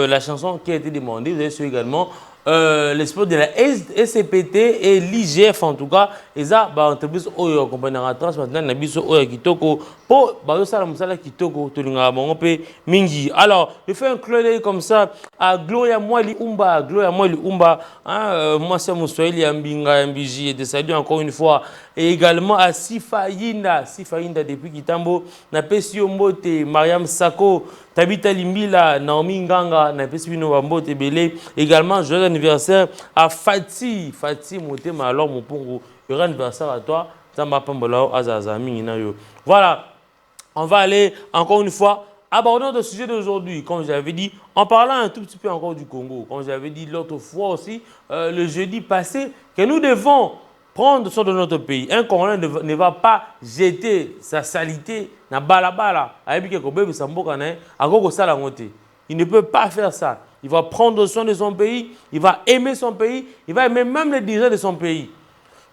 la chanson qui a été demandée. Vous avez su également les sports de la SCPT et l'IGF en tout cas. Et ça, entreprise Oyo accompagnera maintenant na biso Oyo Kitoko pour ça la musala Kitoko tolinga bango pe mingi. Alors, je fais un clin d'œil comme ça à Gloria Mwali Umba, moi c'est Moussoeli Ambinga Mbiji et de saluer encore une fois et également à Sifa Yinda depuis Kitambo, na Pesi Mbote, Mariam Sako, Tabita Limbila, Naomi Nganga, na Pesi Bino Mbote Belé, également joyeux anniversaire à Fati Motema alors mon pongo, joyeux anniversaire à toi, Tamba Pambolao Azazami Inayo. Voilà, on va aller encore une fois abordons le sujet d'aujourd'hui, comme j'avais dit, en parlant un tout petit peu encore du Congo, comme j'avais dit l'autre fois aussi, le jeudi passé, que nous devons prendre soin de notre pays. Un Congolais ne va pas jeter sa salité dans balabala. Il ne peut pas faire ça. Il va prendre soin de son pays, il va aimer son pays, il va aimer même les dirigeants de son pays.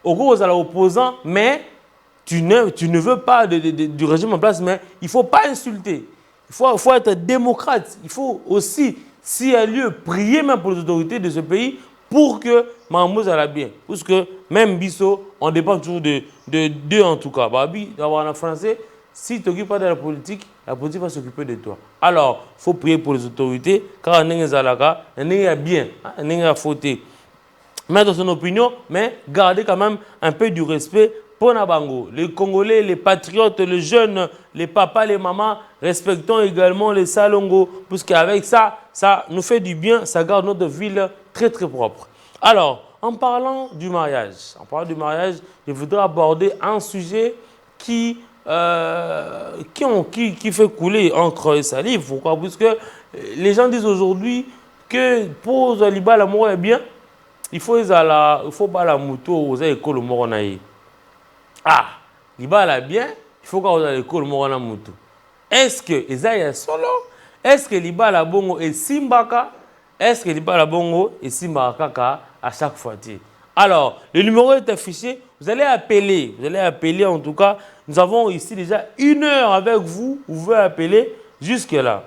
Au gros, vous allez opposant, mais tu ne veux pas du régime en place, mais il ne faut pas insulter. Il faut être démocrate. Il faut aussi, s'il y a lieu, prier même pour les autorités de ce pays pour que Mahmoud aille bien. Parce que même Bisso, on dépend toujours de deux en tout cas. En français, si tu t'occupes pas de la politique va s'occuper de toi. Alors, il faut prier pour les autorités, car on est bien, on est fauté. Mettre son opinion, mais garder quand même un peu du respect pour Nabango. Les Congolais, les patriotes, les jeunes, les papas, les mamans, respectons également les Salongo, parce qu'avec ça, ça nous fait du bien, ça garde notre ville très très propre. Alors, en parlant du mariage, je voudrais aborder un sujet qui fait couler encre et salive. Pourquoi? Parce que les gens disent aujourd'hui que pour Zaliba, l'amour est bien, il faut pas la moto aux écoles moronaï. Ah, Liba bien, il faut qu'on ait l'école morona moto. Est-ce que Esaïa solo? Est-ce que Liba la bongo et Simbaka? Est-ce que Liba la bongo et Simbaka à chaque fois? Alors, le numéro est affiché. Vous allez appeler en tout cas. Nous avons ici déjà 1 heure avec vous. Vous pouvez appeler jusque là.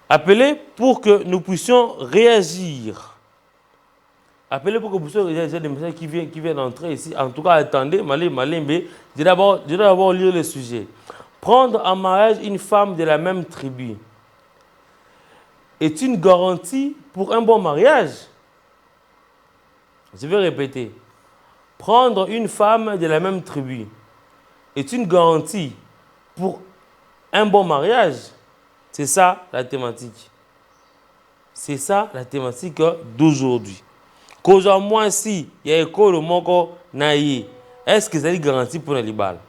Appelez pour que nous puissions réagir. Appelez pour que vous puissiez réagir des messages qui viennent d'entrer ici. En tout cas, attendez, Malembe. Je vais d'abord lire le sujet. Prendre en mariage une femme de la même tribu est une garantie pour un bon mariage. Je vais répéter. Prendre une femme de la même tribu est une garantie pour un bon mariage. C'est ça la thématique. C'est ça la thématique d'aujourd'hui. Cause moi si il y a école moko naïe. Est-ce que ça est garanti pour les balles?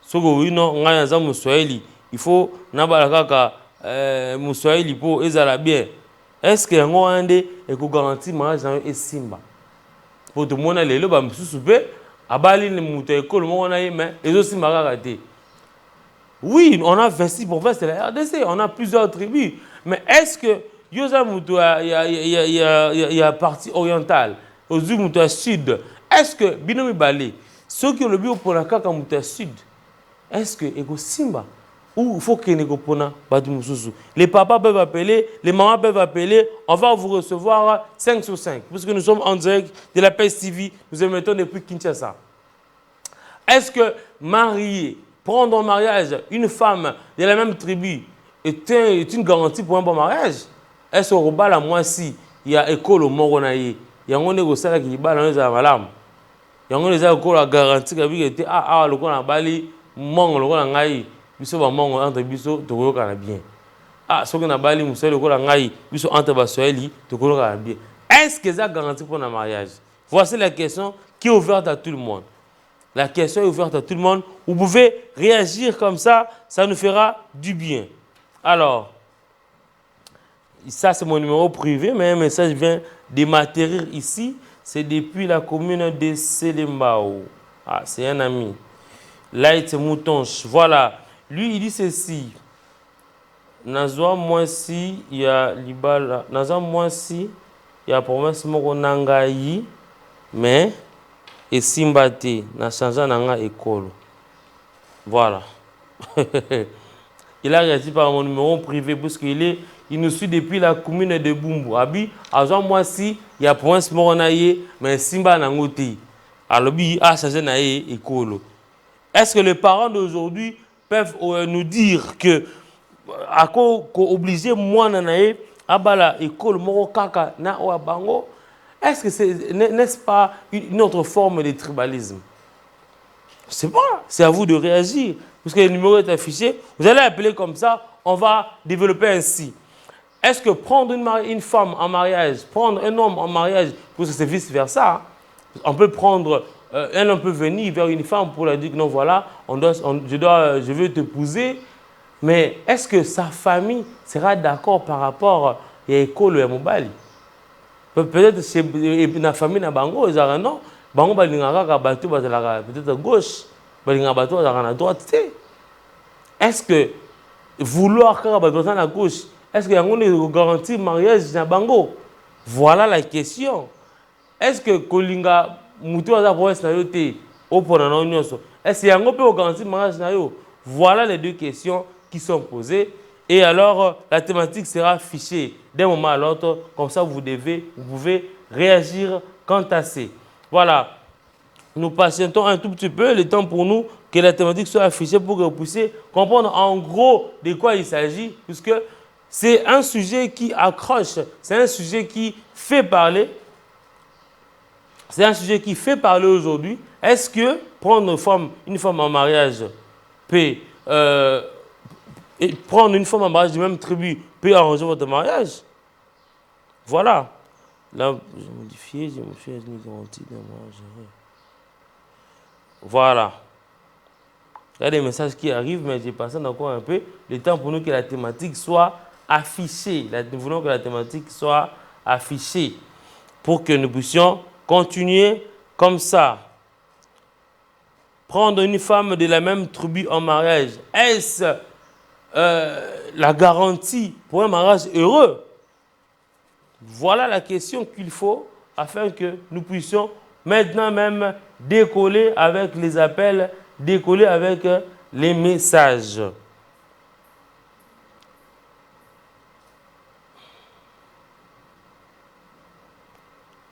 Ce que oui non, on a un Moussoeli. Il faut n'abala kaka Moussoeli pour ezala bien. Est-ce que on a des garantie mariage et simba? Pour tout le monde aller le bas souper abali le mouton école moko naïe mais les aussi maragate. Oui, on a 26%, c'est la RDC, on a plusieurs tribus. Mais est-ce que il y a partie orientale, aux Moutou sud. Est-ce que Binomi Balé, ceux qui ont le bio pour la Kaka Moutou sud, est-ce que Ego Simba ou il faut qu'il y ait les papas peuvent appeler, les mamans peuvent appeler, on va vous recevoir 5 sur 5. Puisque nous sommes en direct de la PES TV, nous émettons depuis Kinshasa. Est-ce que marier, prendre en mariage une femme de la même tribu est une garantie pour un bon mariage? Est-ce que la moi si il y a école au Moronaï, il y a un négociateur qui bat dans les avalam. Il y a un négociateur qui a garanti que était le coup en Bali, mon le coup en Gaï, biso ba mon entre biso to ko kana bien. Ce qu'on a Bali musel le coup en Gaï, biso entre basoeli to ko kana bien. Est-ce que ça garantit pour un mariage? Voici la question qui est ouverte à tout le monde. La question est ouverte à tout le monde. Vous pouvez réagir comme ça nous fera du bien. Alors, ça c'est mon numéro privé, mais un message vient de m'atterrir ici. C'est depuis la commune de Selembao. Ah, c'est un ami. Light Moutonche. Voilà. Lui, il dit ceci. Nazwa moi si il y a libala. Nazwa moi si il y a promesse moko nangayi, mais et simbate na changé nanga école. Voilà. Il a réagi par mon numéro privé parce qu'il est il nous suit depuis la commune de Bumbu. Abi, avant moi si, il y a province Moronaye, mais Simba Nangote. Alors, il a changé naïe et colo. Est-ce que les parents d'aujourd'hui peuvent nous dire que, à quoi obliger moi nanaye, abala école moro kaka na oabango? Est-ce que n'est-ce pas une autre forme de tribalisme? Je ne sais pas, c'est à vous de réagir. Puisque le numéro est affiché, vous allez appeler comme ça, on va développer ainsi. Est-ce que prendre une femme en mariage, prendre un homme en mariage, parce que c'est vice-versa, on peut prendre, un homme peut venir vers une femme pour lui dire que non, voilà, je veux t'épouser, mais est-ce que sa famille sera d'accord par rapport à l'école et à Mobali? Peut-être chez la famille na bango, ils disent non, bango balingaka bateau peut-être à gauche, balingaka bateau à droite. Est-ce que vouloir que bateau à gauche, est-ce que yango ne garantit mariage na bango? Voilà la question. Est-ce que kolinga mutu aza province na yo te opona na nyonso? Est-ce que yango peut garantir mariage na yo? Voilà les deux questions qui sont posées. Et alors, la thématique sera affichée d'un moment à l'autre. Comme ça, vous pouvez réagir quant à c'est. Voilà. Nous patientons un tout petit peu le temps pour nous que la thématique soit affichée pour que vous puissiez comprendre en gros de quoi il s'agit. Puisque c'est un sujet qui accroche. C'est un sujet qui fait parler. C'est un sujet qui fait parler aujourd'hui. Est-ce que prendre une femme en mariage peut... et prendre une femme en mariage du même tribu peut arranger votre mariage? Voilà. Là, j'ai modifié, une garantie d'un mariage. Voilà. Il y a des messages qui arrivent, mais j'ai passé encore un peu. Le temps pour nous que la thématique soit affichée. Nous voulons que la thématique soit affichée pour que nous puissions continuer comme ça. Prendre une femme de la même tribu en mariage, est-ce la garantie pour un mariage heureux? Voilà la question qu'il faut afin que nous puissions maintenant même décoller avec les appels, décoller avec les messages.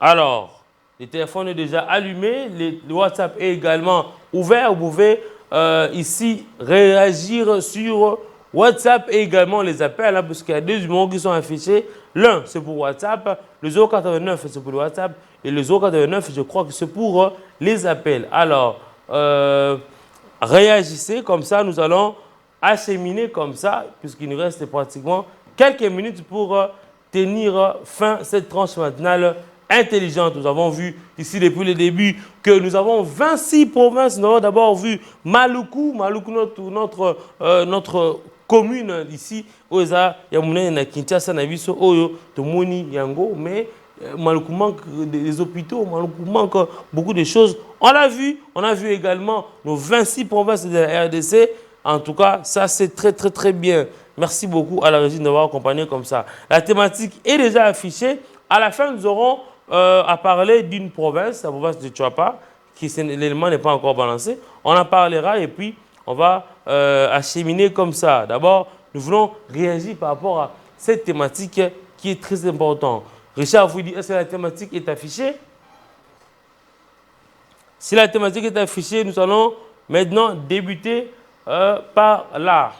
Alors, le téléphone est déjà allumé, le WhatsApp est également ouvert. Vous pouvez ici réagir sur WhatsApp et également les appels, hein, parce qu'il y a deux numéros qui sont affichés. L'un, c'est pour WhatsApp, le 089, c'est pour le WhatsApp, et le 089, je crois que c'est pour les appels. Alors, réagissez comme ça, nous allons acheminer comme ça, puisqu'il nous reste pratiquement quelques minutes pour tenir fin à cette tranche matinale intelligente. Nous avons vu ici depuis le début que nous avons 26 provinces. Nous avons d'abord vu Maluku, notre commune ici, Oza, Yamouna, na Kinshasa, na Biso, Oyo, Tomoni, Yango, mais Maluku manque des hôpitaux, Maluku manque beaucoup de choses. On a vu également nos 26 provinces de la RDC. En tout cas, ça c'est très très très bien. Merci beaucoup à la régie de m'avoir accompagné comme ça. La thématique est déjà affichée. À la fin, nous aurons à parler d'une province, la province de Tchouapa, qui l'élément n'est pas encore balancé. On en parlera et puis on va acheminer comme ça. D'abord, nous voulons réagir par rapport à cette thématique qui est très importante. Richard vous dit, est-ce que la thématique est affichée? Si la thématique est affichée, nous allons maintenant débuter par là.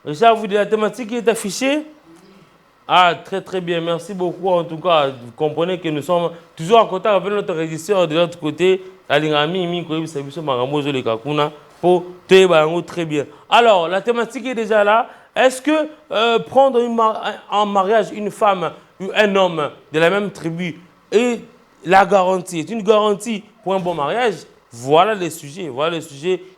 Richard, vous dites la thématique est affichée? Ah, très très bien, merci beaucoup. En tout cas, vous comprenez que nous sommes toujours en contact avec notre régisseur de l'autre côté, Alingami, pour très bien. Alors, la thématique est déjà là. Est-ce que prendre en mariage une femme ou un homme de la même tribu est la garantie, est une garantie pour un bon mariage? Voilà les sujets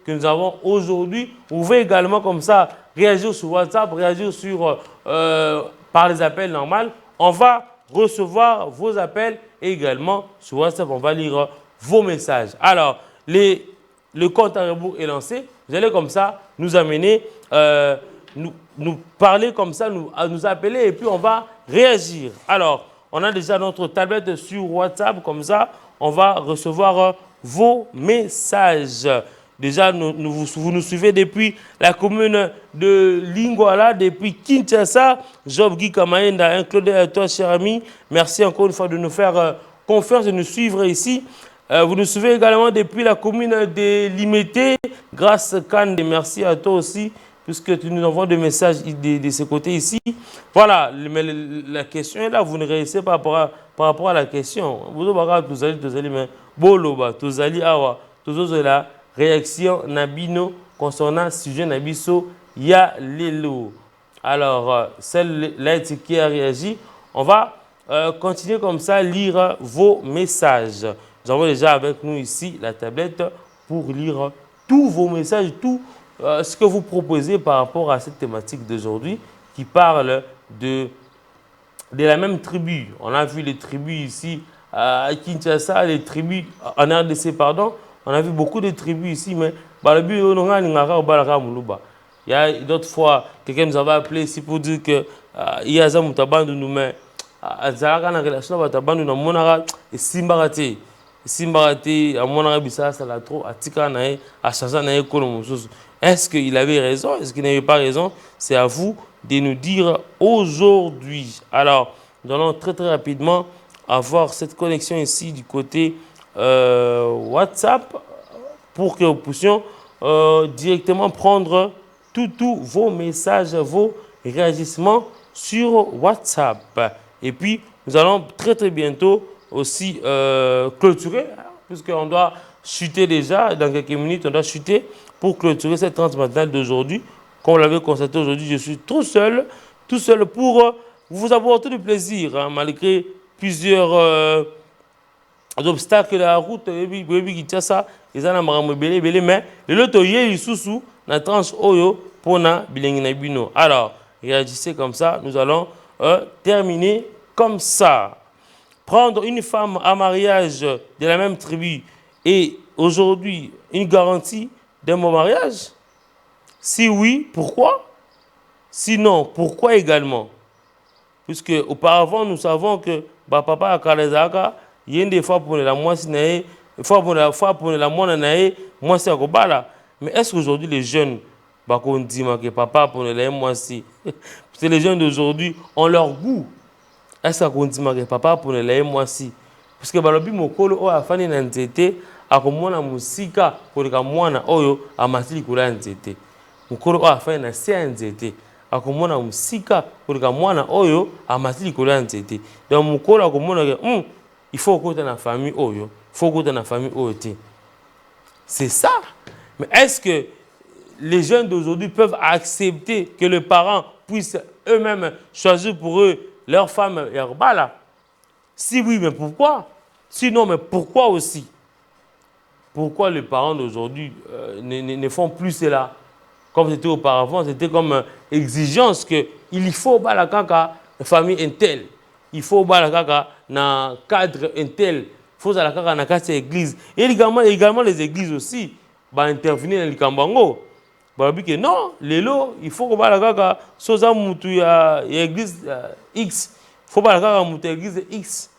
que nous avons aujourd'hui. Vous pouvez également comme ça réagir sur WhatsApp, réagir sur, par les appels normaux. On va recevoir vos appels et également sur WhatsApp, on va lire vos messages. Alors, le compte à rebours est lancé. Vous allez comme ça nous amener nous parler comme ça, nous appeler et puis on va réagir. Alors, on a déjà notre tablette sur WhatsApp, comme ça, on va recevoir vos messages. Déjà, vous nous suivez depuis la commune de Lingwala, depuis Kinshasa. Job Guy Kamaenda, un Claude à toi, cher ami. Merci encore une fois de nous faire confiance, de nous suivre ici. Vous nous suivez également depuis la commune de Limité, grâce Kande. Merci à toi aussi, puisque tu nous envoies des messages de ce côté ici. Voilà, mais la question est là, vous ne réagissez pas par rapport à la question. Vous allez, mais boloba, tous allez, awa, tous là. Réaction Nabino concernant sujet Nabiso ya lelo. Alors, celle-là qui a réagi, on va continuer comme ça, lire vos messages. Nous avons déjà avec nous ici la tablette pour lire tous vos messages, tout ce que vous proposez par rapport à cette thématique d'aujourd'hui qui parle de la même tribu. On a vu les tribus ici à Kinshasa, les tribus en RDC, pardon. On a vu beaucoup de tribus ici, mais il y a d'autres fois, quelqu'un nous avait appelé ici pour dire que il y a des gens nous mais en relation avec les gens et Simbarate. Simbarate, à mon avis, ça l'a trop, à Tikanae, à Chazanae, est-ce qu'il avait raison? Est-ce qu'il n'avait pas raison? C'est à vous de nous dire aujourd'hui. Alors, nous allons très très rapidement avoir cette connexion ici du côté WhatsApp pour que nous puissions directement prendre tous vos messages, vos réagissements sur WhatsApp. Et puis, nous allons très très bientôt aussi clôturer, puisqu'on doit chuter déjà, dans quelques minutes, on doit chuter pour clôturer cette 30 matinale d'aujourd'hui. Comme vous l'avez constaté aujourd'hui, je suis tout seul pour vous apporter du plaisir, hein, malgré plusieurs obstacles de la route, ça, ils ont mais le loto yé sous na tranche oyo pona bilengina bino. Alors, réagissez comme ça, nous allons terminer comme ça. Prendre une femme à mariage de la même tribu et aujourd'hui une garantie d'un bon mariage? Si oui, pourquoi? Sinon, pourquoi également? Puisque auparavant, nous savons que papa a Kalezaka, il y a des fois pour la moitié, des fois pour la moitié, moi c'est à. Mais est-ce qu'aujourd'hui les jeunes, on dit que papa pour la moitié, parce que les jeunes d'aujourd'hui ont leur goût. Est-ce qu'on dit que papa pour la moitié? Parce que balobi mokolo o afani na nzete akomona musika pour ka mwana oyo amasili kula nzete. Mokolo o afani na se nzete. Akomona musika pour ka mwana oyo amasili kula nzete. Donc mokolo akomona que il faut que dans la famille oyo, il faut que dans la famille oyo. C'est ça. Mais est-ce que les jeunes d'aujourd'hui peuvent accepter que les parents puissent eux-mêmes choisir pour eux leur femme herbala? Si oui, mais pourquoi? Sinon, mais pourquoi aussi? Pourquoi les parents d'aujourd'hui ne font plus cela? Comme c'était auparavant, c'était comme exigence qu'il faut la kaka famille intelle. Il faut la kaka dans cadre intel. Il faut la kaka dans cadre église. Et également les églises aussi intervenir dans les kambango. Que non, lelo, il faut que la kaka soza mutu ya église X. Il faut la kaka mutu église X.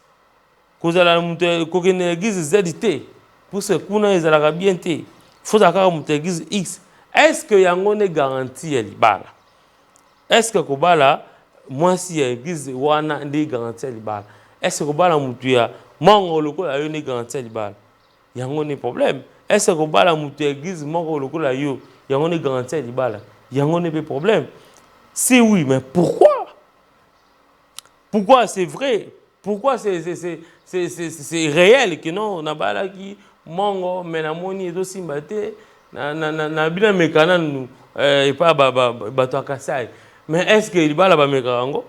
Cause la mutu kokene église ZT. Pour ce qu'on a la bien té. Il faut la kaka mutu église X. Est-ce que yango ne garantie libala? Est-ce que kobala moi si église wana ndi garantie libala? Est-ce que kobala mutu ya mango lokola yo ne garantie libala? Yango ne problème. Est-ce que kobala mutu église mango lokola yo yango ne garantie libala? Yango ne pas problème. Si oui, mais pourquoi? Pourquoi c'est vrai? Pourquoi c'est réel que non on a bala qui mango menamoni ezo simbate na bina mekana nous et pas bato akasai. Mais est-ce que libala ba mekarango?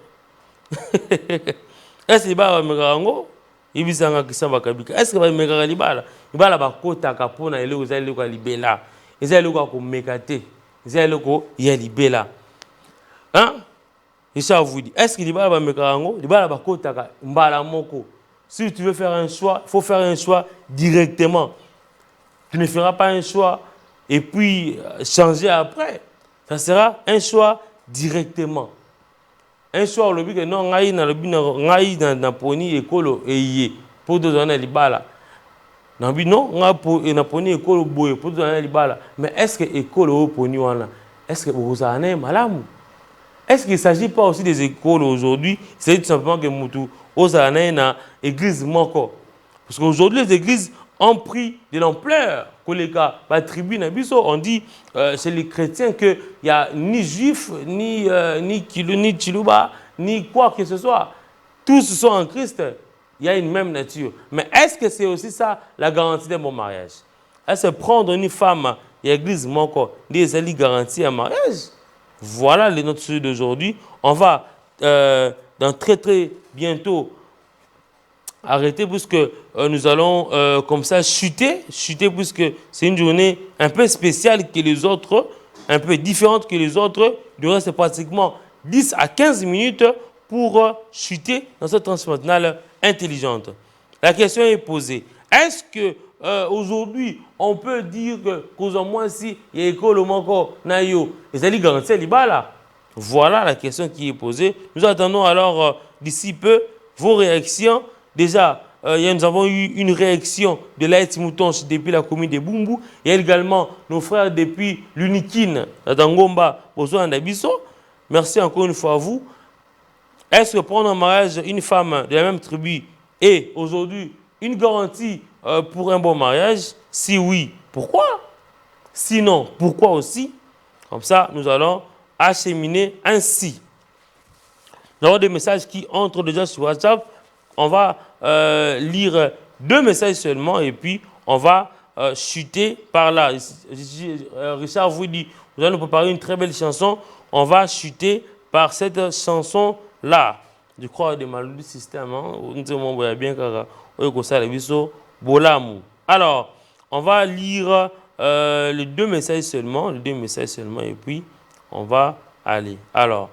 Est-ce que libala ba mekarango? Ibisanga kisamba kabika. Est-ce que ba mekara libala? Libala ba kota kapona ele ozali ko libela. Ezali ko ko mekate. Ezali ko ya libela. Hein? Et ça vous dit, est-ce que libala ba mekarango? Libala ba kota ka mbala moko. Si tu veux faire un choix, il faut faire un choix directement. Tu ne feras pas un choix et puis changer après. Ça sera un choix directement. Un soir, le but non, ngai na poni ekolo eye pour donner libala. Non, na poni ekolo boye pour donner libala. Mais est-ce que ekolo au poni wana? Est-ce que vous avez malamu? Est-ce qu'il ne s'agit pas aussi des écoles aujourd'hui? C'est tout simplement que Moutou, aux années, na église moko. Parce qu'aujourd'hui, les églises ont pris de l'ampleur. On dit chez les chrétiens qu'il n'y a ni juifs, ni chiluba, ni quoi que ce soit. Tous sont en Christ. Il y a une même nature. Mais est-ce que c'est aussi ça la garantie d'un bon mariage? Est-ce que prendre une femme et l'église moko, des garanties un mariage? Voilà les notes d'aujourd'hui. On va dans très bientôt arrêter puisque nous allons comme ça chuter puisque c'est une journée un peu spéciale que les autres, un peu différente que les autres. Il reste pratiquement 10 à 15 minutes pour chuter dans cette transmatinale intelligente. La question est posée. Est-ce que aujourd'hui, on peut dire que qu'aux moins si il y a école au manco nayo, les alliés garantis libala. Voilà la question qui est posée. Nous attendons alors d'ici peu vos réactions. Déjà, nous avons eu une réaction de l'Aïti Moutonche depuis la commune de Bumbu. Il y a également nos frères depuis l'Unikine, Dangomba, Bozo Andabiso. Merci encore une fois à vous. Est-ce que prendre en mariage une femme de la même tribu est aujourd'hui une garantie pour un bon mariage? Si oui, pourquoi? Sinon, pourquoi aussi? Comme ça, nous allons acheminer ainsi. Nous avons des messages qui entrent déjà sur WhatsApp. On va lire 2 messages seulement et puis on va chuter par là. Richard vous dit, nous allons nous préparer une très belle chanson. On va chuter par cette chanson-là. Je crois des malus du système. Alors, on va lire les 2 messages seulement. Et puis on va aller. Alors,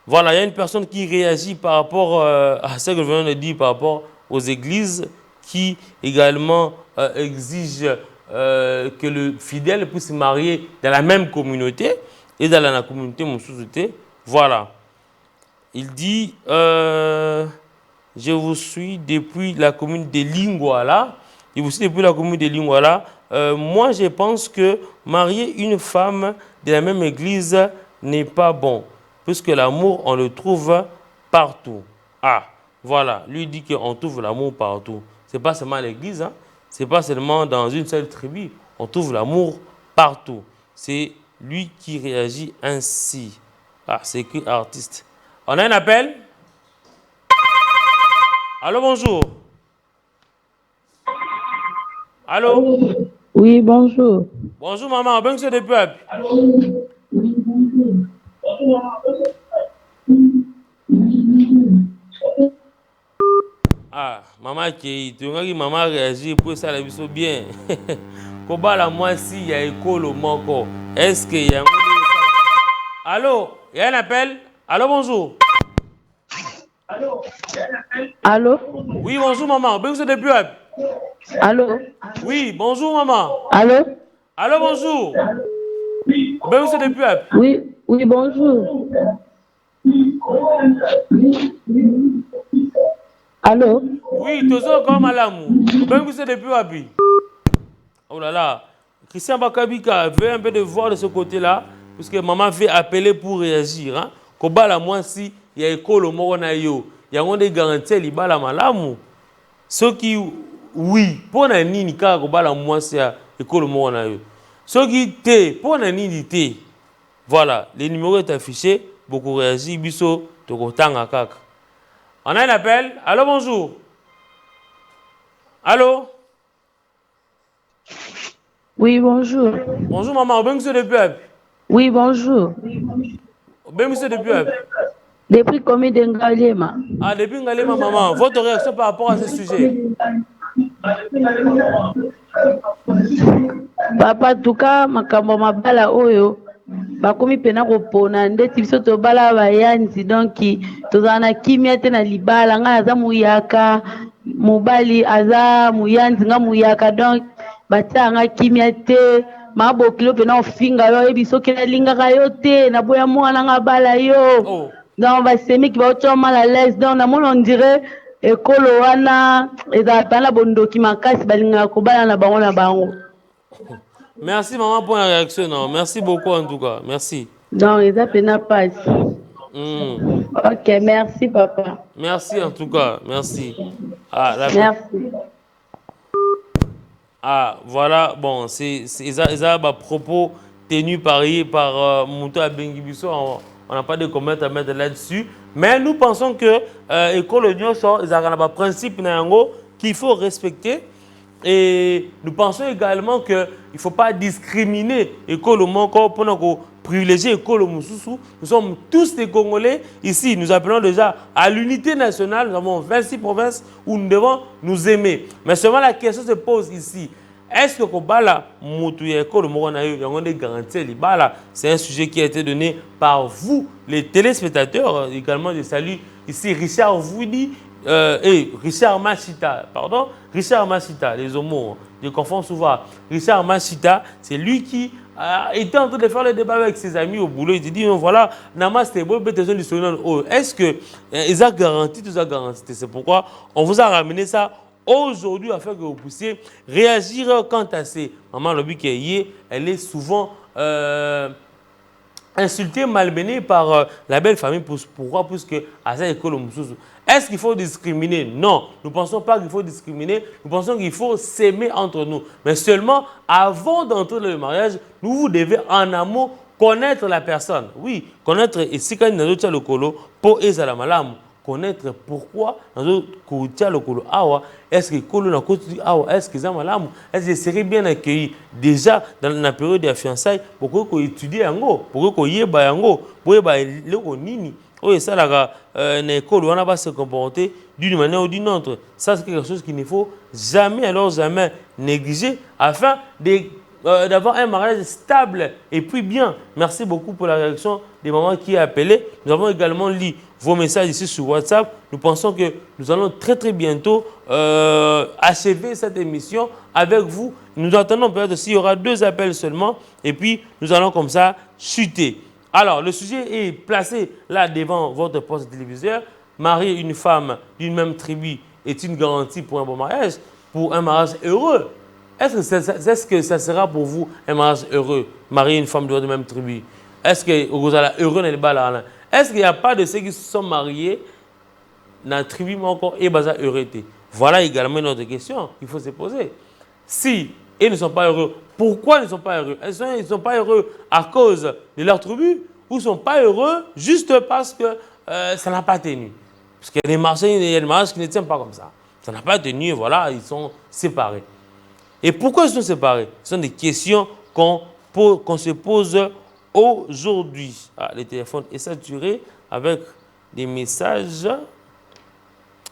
voilà, il y a une personne qui réagit par rapport à ce que je viens de dire par rapport aux églises qui également exigent que le fidèle puisse se marier dans la même communauté et dans la communauté Moussouté. Voilà. Il dit, je vous suis depuis la commune de Lingouala. Moi, je pense que marier une femme de la même église n'est pas bon, puisque l'amour, on le trouve partout. Ah, voilà. Lui dit qu'on trouve l'amour partout. Ce n'est pas seulement à l'église, hein? Ce n'est pas seulement dans une seule tribu. On trouve l'amour partout. C'est lui qui réagit ainsi. Ah, c'est écrit artiste. On a un appel? Allô, bonjour. Allô? Oui, bonjour. Bonjour, maman. Bonjour, c'est depuis. Ah, maman qui maman réagit pour ça, la vie bien. Comment la moi si il y a école au manco? Est-ce qu'il y a un... Allô? Il y a un appel? Allô, bonjour. Allô? Oui, bonjour, maman. Bonjour, depuis. Allô? Oui, bonjour, maman. Allô? Allô, bonjour. Bonjour, depuis. Oui, bonjour. Allô? Oui, tu es encore malamu. Bonjour, depuis. Oh là là. Christian Bakabika veut un peu de voir de ce côté-là, puisque maman fait appeler pour réagir. Hein? Kobala moi si il y a école au Moronayo, il y a des garanties libala malamu. Ceux qui oui, pour na nini ka kobala moi si école au Moronayo. Ceux qui te pour na nini te. Voilà, les numéros est affiché, beaucoup réagir biso tokotanga kaka. On a un appel. Allô, bonjour. Allô? Oui, bonjour. Bonjour maman, bien monsieur depuis. Oui, bonjour. Bien monsieur depuis. Depuis combien de Ngalema? Ah, depuis Ngalema maman, votre réaction par rapport à ce sujet? Papa, tuka makambo mabala oyo bakomi pena kopona ndeti biso tobala bayanzi donc tozala na kimia te na libala nga aza muyaka mobali aza muyanzi nga muyaka donc batia nga kimia te mabokilo pena ofinga yo yebi soki nalingaka yo te naboya mwana nga bala yo Oh. donc basemiki baotya mal à l'aise donc namoni on dirait ekolo wana ezala pena na bondoki makasi balingaka kobala na bango na bango. Merci maman pour la réaction. Non. Merci beaucoup en tout cas. Merci. donc eza pena pasi. Ok, merci papa. Merci en tout cas. Merci. Ah, merci. Ah, voilà, bon, c'est un propos tenu par Mouto Abengibiso. On n'a pas de commentaires à mettre là-dessus. Mais nous pensons que l'école Union sort, ils ont un principe qu'il faut respecter. Et nous pensons également qu'il ne faut pas discriminer l'école Monko pour privilégier l'école Moussoussou. Nous sommes tous des Congolais. Ici, nous appelons déjà à l'unité nationale. Nous avons 26 provinces où nous devons nous aimer. Mais seulement la question se pose ici. Est-ce que Kobala Moutouya école c'est un sujet qui a été donné par vous, les téléspectateurs. Également, je salue ici Richard Voudi. Richard Machita, pardon, Richard Machita, les homos, je confonds souvent. Richard Machita, c'est lui qui était en train de faire le débat avec ses amis au boulot. Il dit, non, voilà, Namaste, est-ce que ils ont garanti, tout ça garanti? C'est pourquoi on vous a ramené ça aujourd'hui afin que vous puissiez réagir quant à ces. Maman Lobi qui elle est souvent insultée, malmenée par la belle famille. Pourquoi? Puisque à cette école, est-ce qu'il faut discriminer? Non, nous ne pensons pas qu'il faut discriminer. Nous pensons qu'il faut s'aimer entre nous. Mais seulement, avant d'entrer dans le mariage, vous devez en amont connaître la personne. Oui, connaître et si quand nous avons le colo pour ezala connaître pourquoi nous avons le colo awa. Est-ce que colo na côté awa? Est-ce que zamalam? Est-ce que serait bien accueilli déjà dans la période de fiançailles pour que étudier yango, pour que yeba yango, pour yeba le nini. Oui, ça, l'école, on va se comporter d'une manière ou d'une autre. Ça, c'est quelque chose qu'il ne faut jamais, alors jamais négliger afin d'avoir un mariage stable et puis bien. Merci beaucoup pour la réaction des mamans qui ont appelé. Nous avons également lu vos messages ici sur WhatsApp. Nous pensons que nous allons très très bientôt achever cette émission avec vous. Nous attendons peut-être s'il y aura 2 appels seulement et puis nous allons comme ça chuter. Alors, le sujet est placé là devant votre poste téléviseur. Marier une femme d'une même tribu est une garantie pour un bon mariage, pour un mariage heureux. Est-ce que ça sera pour vous un mariage heureux, marier une femme de votre même tribu? Est-ce que vous allez heureux dans les balles? Est-ce qu'il n'y a pas de ceux qui se sont mariés dans la tribu encore et bazar heureux? Voilà également une autre question qu'il faut se poser. Si ils ne sont pas heureux, pourquoi ils ne sont pas heureux? Ils ne sont pas heureux à cause de leur tribu ou ils ne sont pas heureux juste parce que ça n'a pas tenu? Parce qu'il y a des mariages qui ne tiennent pas comme ça. Ça n'a pas tenu, voilà, ils sont séparés. Et pourquoi ils sont séparés? Ce sont des questions qu'on se pose aujourd'hui. Ah, le téléphone est saturé avec des messages,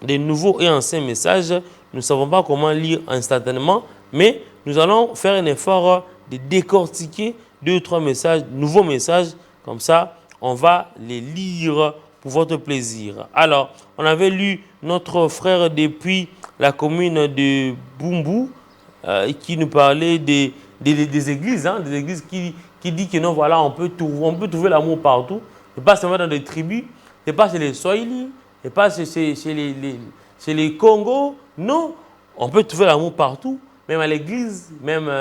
des nouveaux et anciens messages. Nous ne savons pas comment lire instantanément, mais nous allons faire un effort de décortiquer 2 ou 3 messages, nouveaux messages. Comme ça, on va les lire pour votre plaisir. Alors, on avait lu notre frère depuis la commune de Bumbu qui nous parlait des églises, hein, des églises qui dit que non, voilà, on peut trouver l'amour partout. Ce n'est pas seulement dans des tribus, ce n'est pas chez les Swahili, ce n'est pas chez les Congos. Non, on peut trouver l'amour partout, même à l'église, même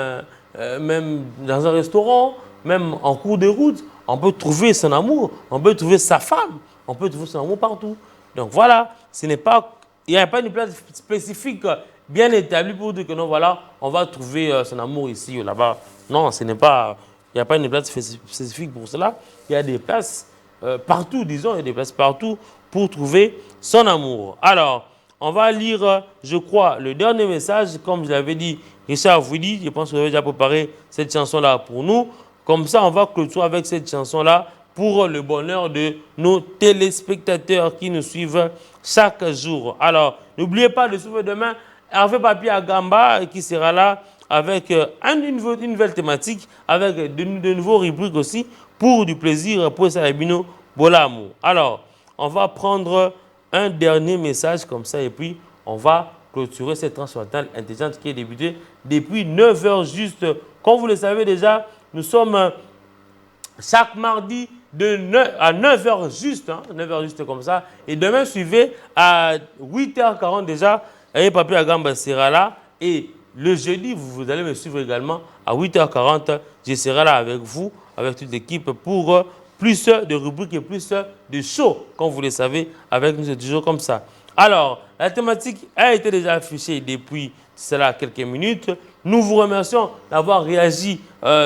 dans un restaurant, même en cours de route. On peut trouver son amour, on peut trouver sa femme, on peut trouver son amour partout. Donc voilà, il n'y a pas une place spécifique bien établie pour dire que non, voilà, on va trouver son amour ici ou là-bas. Non, il n'y a pas une place spécifique pour cela. Il y a des places partout, disons, il y a des places partout pour trouver son amour. Alors, on va lire, je crois, le dernier message. Comme je l'avais dit, Richard vous dit, je pense que vous avez déjà préparé cette chanson-là pour nous. Comme ça, on va clôturer avec cette chanson-là pour le bonheur de nos téléspectateurs qui nous suivent chaque jour. Alors, n'oubliez pas de suivre demain Hervé Papi Agamba qui sera là avec une nouvelle thématique, avec de nouveaux rubriques aussi pour du plaisir pour Salabino Bolamu. Alors, on va prendre un dernier message comme ça et puis on va clôturer cette tranche matinale intelligente qui est débutée depuis 9h juste Comme vous le savez déjà, nous sommes chaque mardi de 9 à 9h juste, 9h juste comme ça. Et demain, suivez à 8h40 déjà, et Papi Agamba sera là. Et le jeudi, vous allez me suivre également à 8h40. Je serai là avec vous, avec toute l'équipe, pour plus de rubriques et plus de shows, comme vous le savez, avec nous, c'est toujours comme ça. Alors, la thématique a été déjà affichée depuis cela quelques minutes. Nous vous remercions d'avoir réagi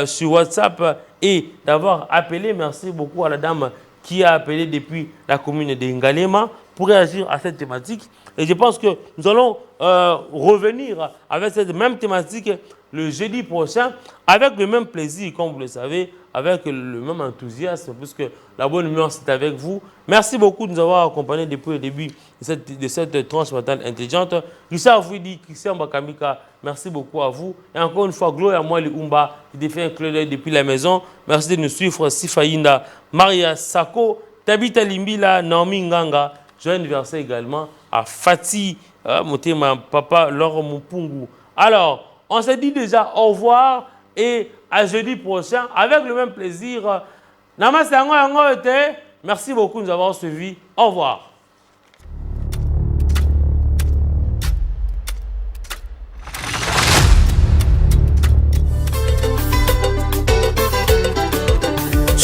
sur WhatsApp et d'avoir appelé. Merci beaucoup à la dame qui a appelé depuis la commune de Ngalema pour réagir à cette thématique. Et je pense que nous allons revenir avec cette même thématique le jeudi prochain avec le même plaisir, comme vous le savez, avec le même enthousiasme, puisque la bonne humeur, c'est avec vous. Merci beaucoup de nous avoir accompagnés depuis le début de cette tranche matinale intelligente. Richard Fouidi, Christian Bakamika, merci beaucoup à vous. Et encore une fois, gloire à moi, les Umba, qui fait un clin d'œil depuis la maison. Merci de nous suivre, Sifaïnda, Maria Sako, Tabita Limbila, Naomi Nganga. Joyeux anniversaire également à Fatih, ma papa Laure Moupungu. Alors, on se dit déjà au revoir et à jeudi prochain avec le même plaisir. Namaste, merci beaucoup de nous avoir suivis. Au revoir.